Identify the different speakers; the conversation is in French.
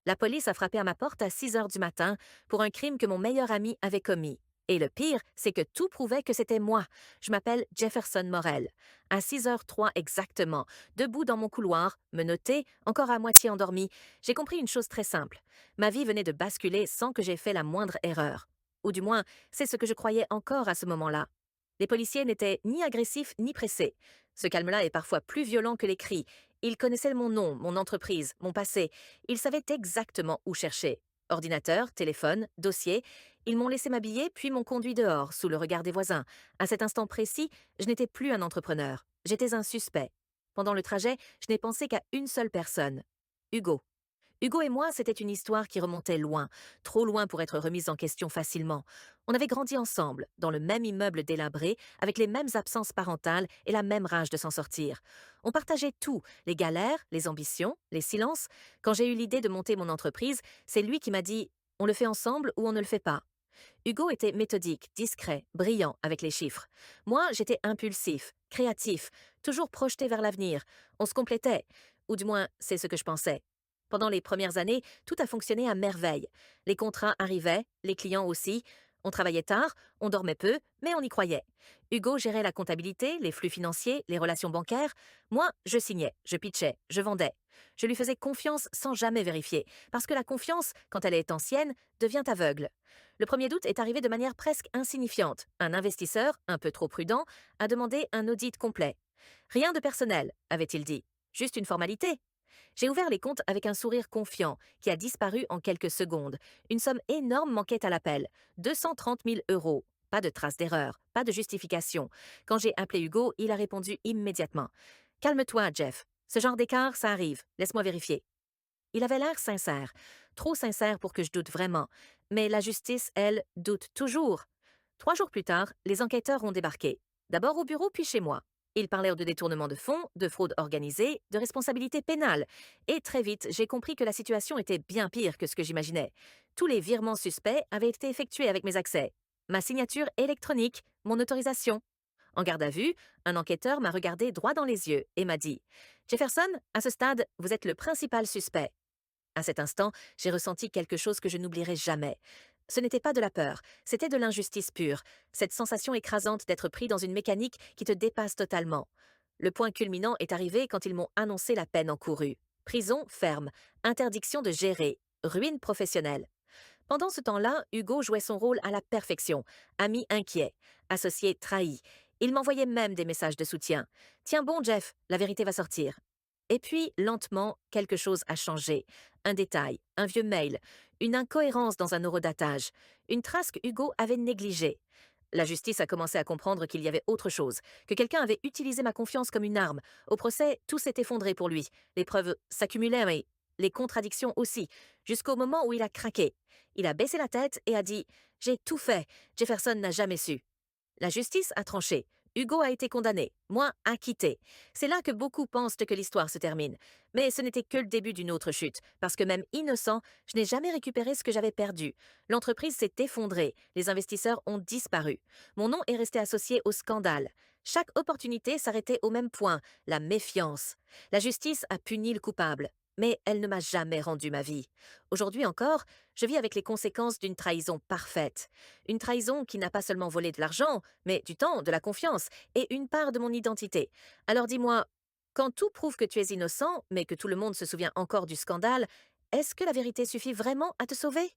Speaker 1: La police a frappé à ma porte à 6 heures du matin pour un crime que mon meilleur ami avait commis. Et le pire, c'est que tout prouvait que c'était moi. Je m'appelle Jefferson Morel. À 6h03 exactement, debout dans mon couloir, menotté, encore à moitié endormi, j'ai compris une chose très simple. Ma vie venait de basculer sans que j'aie fait la moindre erreur. Ou du moins, c'est ce que je croyais encore à ce moment-là. Les policiers n'étaient ni agressifs ni pressés. Ce calme-là est parfois plus violent que les cris. Ils connaissaient mon nom, mon entreprise, mon passé. Ils savaient exactement où chercher. Ordinateur, téléphone, dossier. Ils m'ont laissé m'habiller puis m'ont conduit dehors, sous le regard des voisins. À cet instant précis, je n'étais plus un entrepreneur. J'étais un suspect. Pendant le trajet, je n'ai pensé qu'à une seule personne. Hugo. Hugo et moi, c'était une histoire qui remontait loin, trop loin pour être remise en question facilement. On avait grandi ensemble, dans le même immeuble délabré, avec les mêmes absences parentales et la même rage de s'en sortir. On partageait tout, les galères, les ambitions, les silences. Quand j'ai eu l'idée de monter mon entreprise, c'est lui qui m'a dit « On le fait ensemble ou on ne le fait pas ». Hugo était méthodique, discret, brillant avec les chiffres. Moi, j'étais impulsif, créatif, toujours projeté vers l'avenir. On se complétait, ou du moins, c'est ce que je pensais. Pendant les premières années, tout a fonctionné à merveille. Les contrats arrivaient, les clients aussi. On travaillait tard, on dormait peu, mais on y croyait. Hugo gérait la comptabilité, les flux financiers, les relations bancaires. Moi, je signais, je pitchais, je vendais. Je lui faisais confiance sans jamais vérifier, parce que la confiance, quand elle est ancienne, devient aveugle. Le 1er août est arrivé de manière presque insignifiante. Un investisseur, un peu trop prudent, a demandé un audit complet. Rien de personnel, avait-il dit. Juste une formalité. J'ai ouvert les comptes avec un sourire confiant, qui a disparu en quelques secondes. Une somme énorme manquait à l'appel. 230 000 euros. Pas de trace d'erreur, pas de justification. Quand j'ai appelé Hugo, il a répondu immédiatement. Calme-toi, Jeff. Ce genre d'écart, ça arrive. Laisse-moi vérifier. Il avait l'air sincère. Trop sincère pour que je doute vraiment. Mais la justice, elle, doute toujours. 3 jours plus tard, les enquêteurs ont débarqué. D'abord au bureau, puis chez moi. Ils parlèrent de détournement de fonds, de fraude organisée, de responsabilité pénale. Et très vite, j'ai compris que la situation était bien pire que ce que j'imaginais. Tous les virements suspects avaient été effectués avec mes accès. Ma signature électronique, mon autorisation. En garde à vue, un enquêteur m'a regardé droit dans les yeux et m'a dit « Jefferson, à ce stade, vous êtes le principal suspect. » À cet instant, j'ai ressenti quelque chose que je n'oublierai jamais. Ce n'était pas de la peur, c'était de l'injustice pure, cette sensation écrasante d'être pris dans une mécanique qui te dépasse totalement. Le point culminant est arrivé quand ils m'ont annoncé la peine encourue. Prison ferme, interdiction de gérer, ruine professionnelle. Pendant ce temps-là, Hugo jouait son rôle à la perfection, ami inquiet, associé trahi. Il m'envoyait même des messages de soutien. « Tiens bon, Jeff, la vérité va sortir. » Et puis, lentement, quelque chose a changé. Un détail, un vieux mail, une incohérence dans un horodatage, une trace que Hugo avait négligée. La justice a commencé à comprendre qu'il y avait autre chose, que quelqu'un avait utilisé ma confiance comme une arme. Au procès, tout s'est effondré pour lui. Les preuves s'accumulaient, mais les contradictions aussi, jusqu'au moment où il a craqué. Il a baissé la tête et a dit « J'ai tout fait, Jefferson n'a jamais su. » La justice a tranché. Hugo a été condamné, moi acquitté. C'est là que beaucoup pensent que l'histoire se termine. Mais ce n'était que le début d'une autre chute, parce que même innocent, je n'ai jamais récupéré ce que j'avais perdu. L'entreprise s'est effondrée, les investisseurs ont disparu. Mon nom est resté associé au scandale. Chaque opportunité s'arrêtait au même point, la méfiance. La justice a puni le coupable. Mais elle ne m'a jamais rendu ma vie. Aujourd'hui encore, je vis avec les conséquences d'une trahison parfaite. Une trahison qui n'a pas seulement volé de l'argent, mais du temps, de la confiance et une part de mon identité. Alors dis-moi, quand tout prouve que tu es innocent, mais que tout le monde se souvient encore du scandale, est-ce que la vérité suffit vraiment à te sauver?